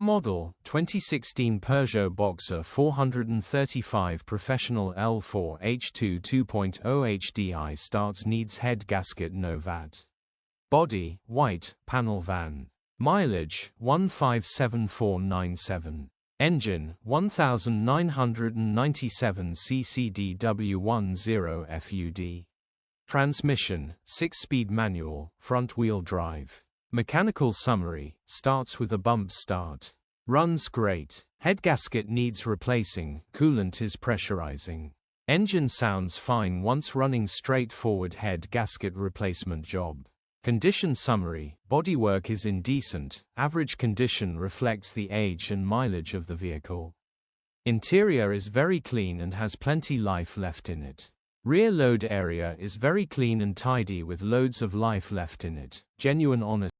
model, 2016 Peugeot Boxer 435 Professional L4H2 2.0 HDI starts needs head gasket No Vat. Body, white, panel van. Mileage, 157497. Engine, 1997 ccdw10 FUD. Transmission, 6-speed manual, front-wheel drive. Mechanical summary, starts with a bump start. Runs great. Head gasket needs replacing, coolant is pressurizing. Engine sounds fine once running. Straightforward head gasket replacement job. Condition summary, bodywork is indecent, average condition reflects the age and mileage of the vehicle. Interior is very clean and has plenty life left in it. Rear load area is very clean and tidy with loads of life left in it. Genuine honest.